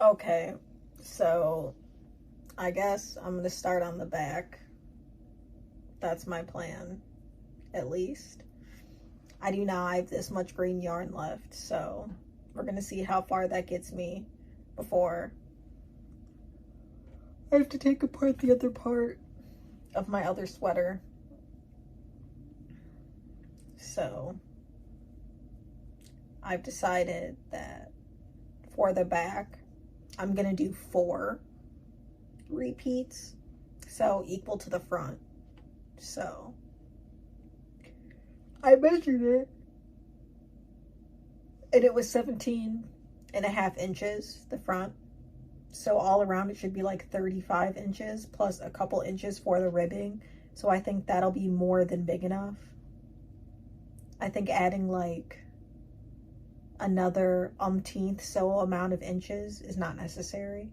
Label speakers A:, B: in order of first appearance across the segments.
A: Okay, so I guess I'm gonna start on the back. That's my plan, at least. I do not have this much green yarn left, so we're gonna see how far that gets me before I have to take apart the other part of my other sweater. So I've decided that for the back, I'm gonna do 4 repeats, so equal to the front. So I measured it and it was 17.5 inches, the front. So all around it should be like 35 inches plus a couple inches for the ribbing. So I think that'll be more than big enough. I think adding like another umpteenth so amount of inches is not necessary.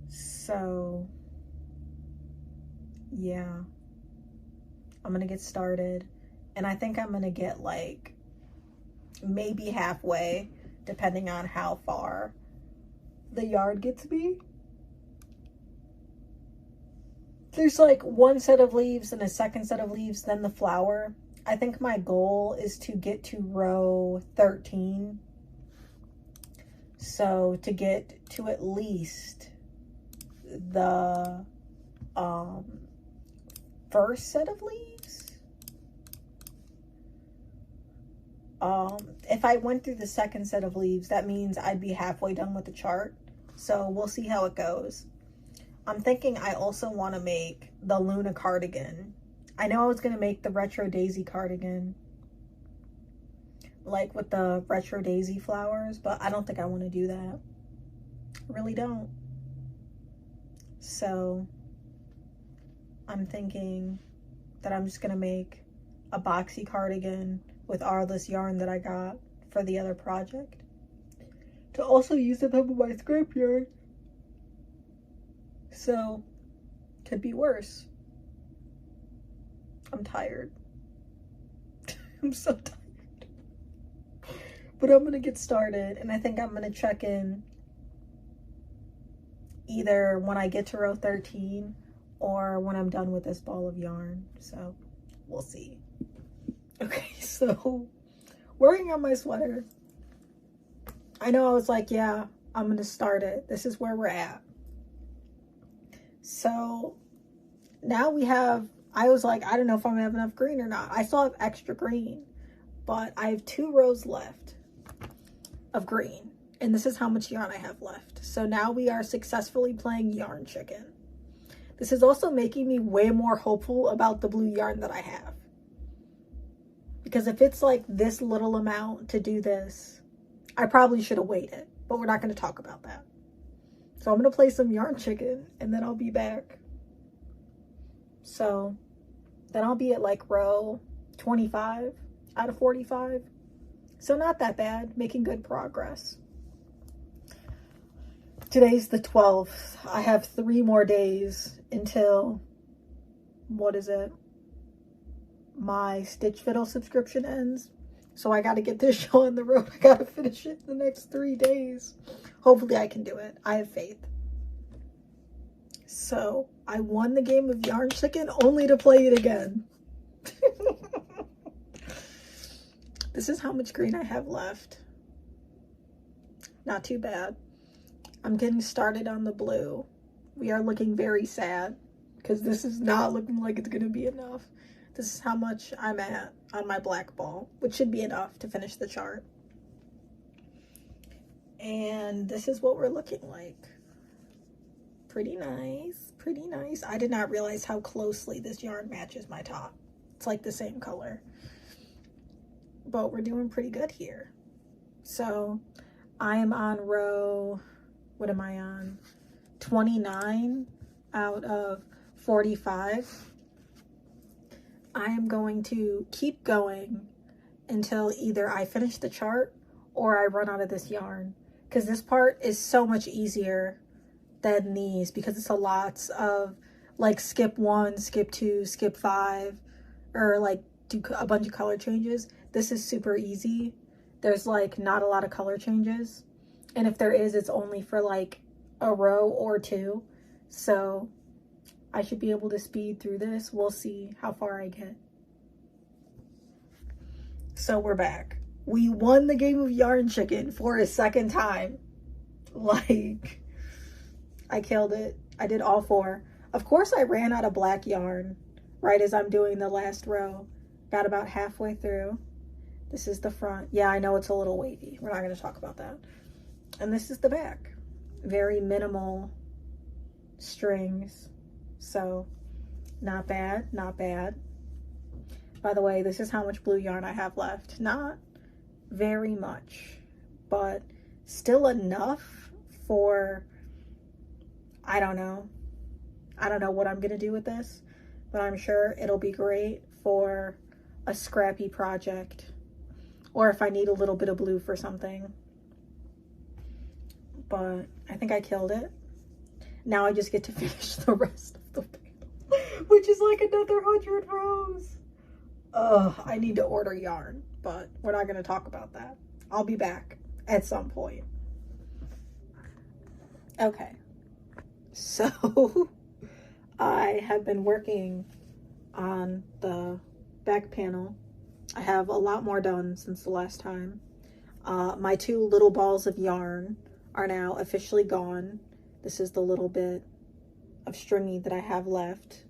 A: So yeah, I'm gonna get started, and I think I'm gonna get like maybe halfway, depending on how far the yarn gets me. There's like one set of leaves and a second set of leaves, then the flower. I think my goal is to get to row 13. So to get to at least the first set of leaves. If I went through the second set of leaves, that means I'd be halfway done with the chart. So we'll see how it goes. I'm thinking I also want to make the Luna cardigan. I know I was going to make the retro daisy cardigan, like with the retro daisy flowers, but I don't think I want to do that. I really don't. So I'm thinking that I'm just going to make a boxy cardigan with all this yarn that I got for the other project, to also use it up in my scrap yarn. So, could be worse. I'm tired. I'm so tired. But I'm gonna get started, and I think I'm gonna check in either when I get to row 13 or when I'm done with this ball of yarn. So, we'll see. Okay, so working on my sweater. I know I was like, yeah, I'm gonna start it. This is where we're at. So now we have, I was like, I don't know if I'm gonna have enough green or not. I still have extra green, but I have 2 rows left of green. And this is how much yarn I have left. So now we are successfully playing yarn chicken. This is also making me way more hopeful about the blue yarn that I have. Because if it's like this little amount to do this, I probably should have waited, but we're not going to talk about that. So I'm going to play some yarn chicken and then I'll be back. So then I'll be at like row 25 out of 45. So not that bad, making good progress. Today's the 12th. I have 3 more days until, what is it? My Stitch Fiddle subscription ends. So I got to get this show on the road. I got to finish it in the next 3 days. Hopefully I can do it. I have faith. So I won the game of yarn chicken only to play it again. This is how much green I have left. Not too bad. I'm getting started on the blue. We are looking very sad because this is not looking like it's going to be enough. This is how much I'm at on my black ball, which should be enough to finish the chart. And this is what we're looking like. Pretty nice, pretty nice. I did not realize how closely this yarn matches my top. It's like the same color. But we're doing pretty good here. So I am on row, what am I on? 29 out of 45. I am going to keep going until either I finish the chart or I run out of this yarn, because this part is so much easier than these, because it's a lots of like skip 1, skip 2, skip 5, or like do a bunch of color changes. This is super easy, there's like not a lot of color changes. And if there is, it's only for like a row or two. So I should be able to speed through this. We'll see how far I get. So we're back. We won the game of yarn chicken for a second time. Like, I killed it. I did all 4. Of course, I ran out of black yarn right as I'm doing the last row. Got about halfway through. This is the front. Yeah, I know it's a little wavy. We're not going to talk about that. And this is the back. Very minimal strings. So, not bad, not bad. By the way, this is how much blue yarn I have left. Not very much, but still enough for, I don't know what I'm gonna do with this, but I'm sure it'll be great for a scrappy project, or if I need a little bit of blue for something. But I think I killed it. Now I just get to finish the rest of the panel, which is like another 100 rows. I need to order yarn, but we're not going to talk about that. I'll be back at some point. Okay, so I have been working on the back panel. I have a lot more done since the last time. My 2 little balls of yarn are now officially gone. This is the little bit of stringy that I have left.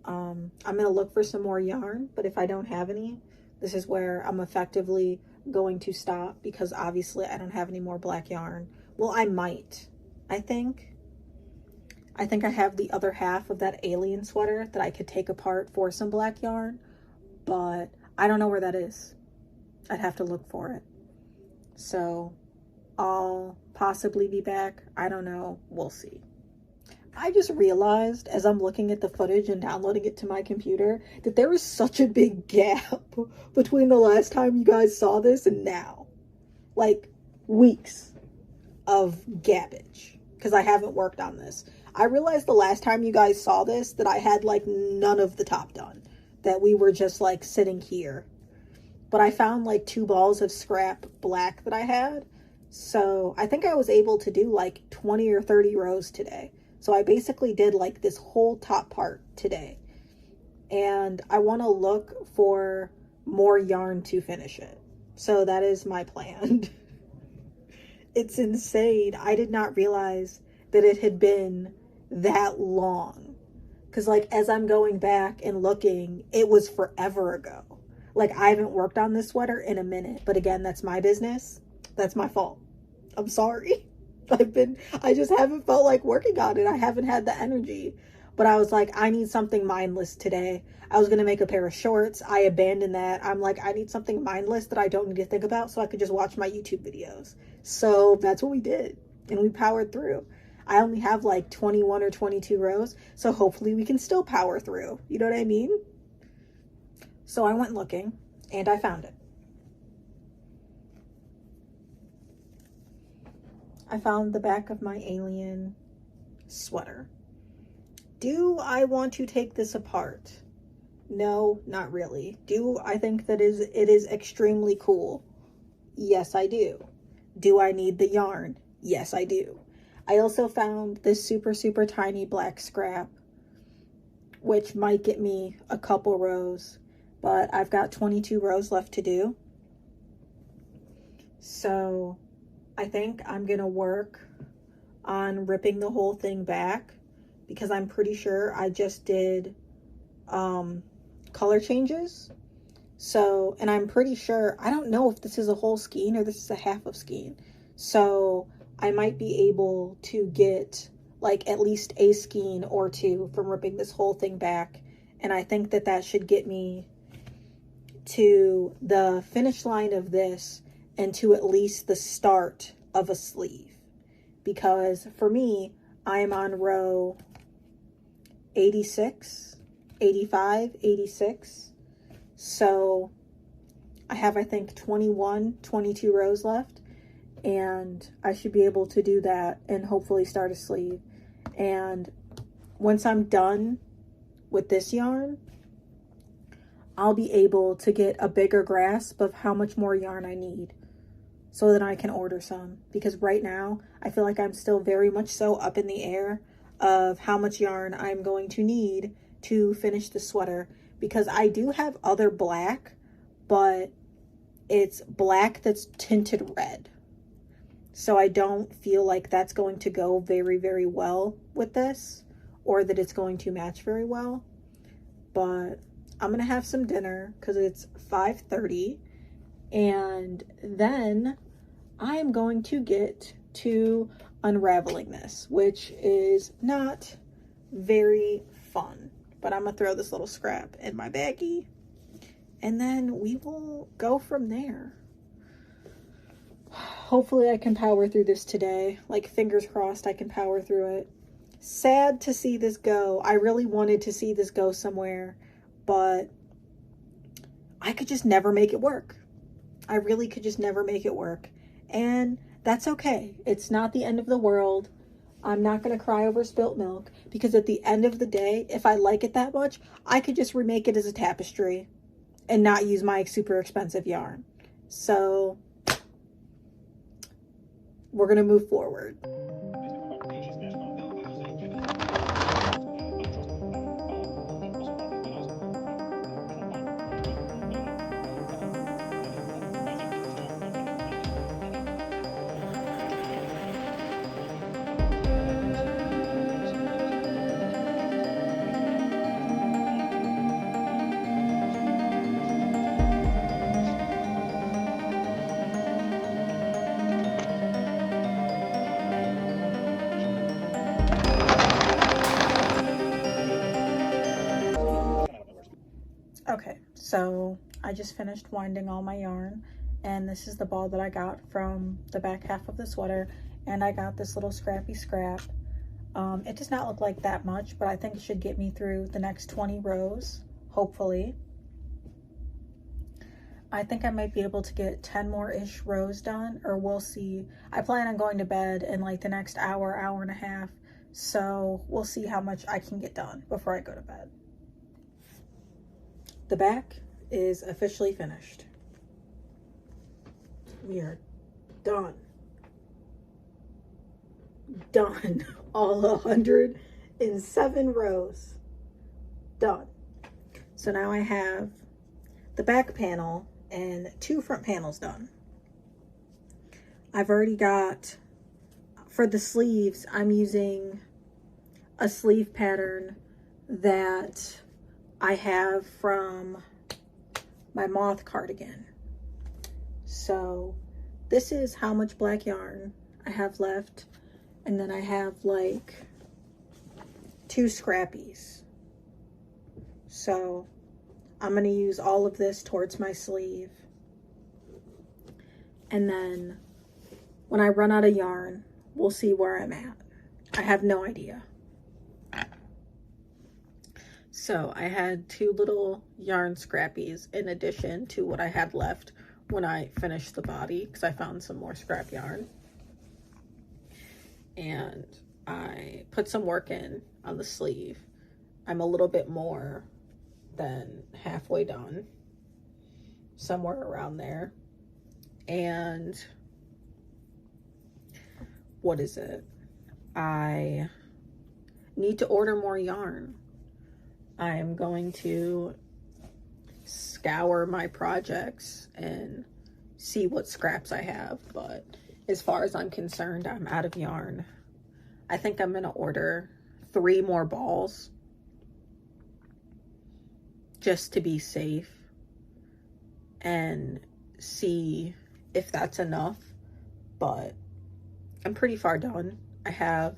A: I'm going to look for some more yarn, but if I don't have any, this is where I'm effectively going to stop, because obviously I don't have any more black yarn. Well, I might. I think I have the other half of that alien sweater that I could take apart for some black yarn, but I don't know where that is. I'd have to look for it. So I'll possibly be back. I don't know. We'll see. I just realized as I'm looking at the footage and downloading it to my computer that there is such a big gap between the last time you guys saw this and now. Like, weeks of gabbage, because I haven't worked on this. I realized the last time you guys saw this that I had like none of the top done, that we were just like sitting here. But I found like 2 balls of scrap black that I had. So I think I was able to do like 20 or 30 rows today. So I basically did like this whole top part today. And I want to look for more yarn to finish it. So that is my plan. It's insane. I did not realize that it had been that long. Because like as I'm going back and looking, it was forever ago. Like I haven't worked on this sweater in a minute. But again, that's my business. That's my fault. I'm sorry. I just haven't felt like working on it. I haven't had the energy. But I was like, I need something mindless today. I was going to make a pair of shorts. I abandoned that. I'm like, I need something mindless that I don't need to think about so I could just watch my YouTube videos. So that's what we did. And we powered through. I only have like 21 or 22 rows. So hopefully we can still power through. You know what I mean? So I went looking and I found it. I found the back of my alien sweater. Do I want to take this apart? No, not really. Do I think that it is extremely cool? Yes, I do. Do I need the yarn? Yes, I do. I also found this super, super tiny black scrap, which might get me a couple rows, but I've got 22 rows left to do. So I think I'm gonna work on ripping the whole thing back, because I'm pretty sure I just did color changes. So, and I'm pretty sure, I don't know if this is a whole skein or this is a half of skein. So I might be able to get like at least a skein or 2 from ripping this whole thing back. And I think that that should get me to the finish line of this and to at least the start of a sleeve. Because for me, I'm on row 86, 85, 86. So I have, I think, 21, 22 rows left. And I should be able to do that and hopefully start a sleeve. And once I'm done with this yarn, I'll be able to get a bigger grasp of how much more yarn I need so that I can order some. Because right now, I feel like I'm still very much so up in the air of how much yarn I'm going to need to finish the sweater. Because I do have other black, but it's black that's tinted red. So I don't feel like that's going to go very, very well with this, or that it's going to match very well. But I'm gonna have some dinner because it's 5:30, and then I am going to get to unraveling this, which is not very fun. But I'm gonna throw this little scrap in my baggie, and then we will go from there. Hopefully I can power through this today. Like, fingers crossed I can power through it. Sad to see this go. I really wanted to see this go somewhere, but I could just never make it work. I really could just never make it work. And that's okay. It's not the end of the world. I'm not going to cry over spilt milk, because at the end of the day, if I like it that much, I could just remake it as a tapestry and not use my super expensive yarn. So we're going to move forward. Okay, so I just finished winding all my yarn, and this is the ball that I got from the back half of the sweater, and I got this little scrappy scrap. It does not look like that much, but I think it should get me through the next 20 rows, hopefully. I think I might be able to get 10 more-ish rows done, or we'll see. I plan on going to bed in like the next hour, hour and a half, so we'll see how much I can get done before I go to bed. The back is officially finished. We are done. Done. All 107 rows. Done. So now I have the back panel and 2 front panels done. I've already got, for the sleeves, I'm using a sleeve pattern that I have from my moth cardigan. So this is how much black yarn I have left, and then I have like 2 scrappies. So I'm going to use all of this towards my sleeve, and then when I run out of yarn, we'll see where I'm at. I have no idea. So I had 2 little yarn scrappies in addition to what I had left when I finished the body, because I found some more scrap yarn. And I put some work in on the sleeve. I'm a little bit more than halfway done, somewhere around there. And what is it? I need to order more yarn. I am going to scour my projects and see what scraps I have, but as far as I'm concerned, I'm out of yarn. I think I'm gonna order 3 more balls just to be safe and see if that's enough, but I'm pretty far done. I have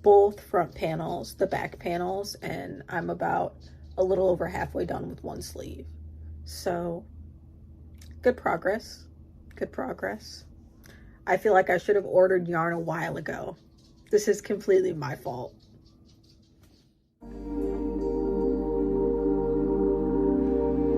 A: both front panels, the back panels, and I'm about a little over halfway done with 1 sleeve. So good progress, good progress. I feel like I should have ordered yarn a while ago. This is completely my fault.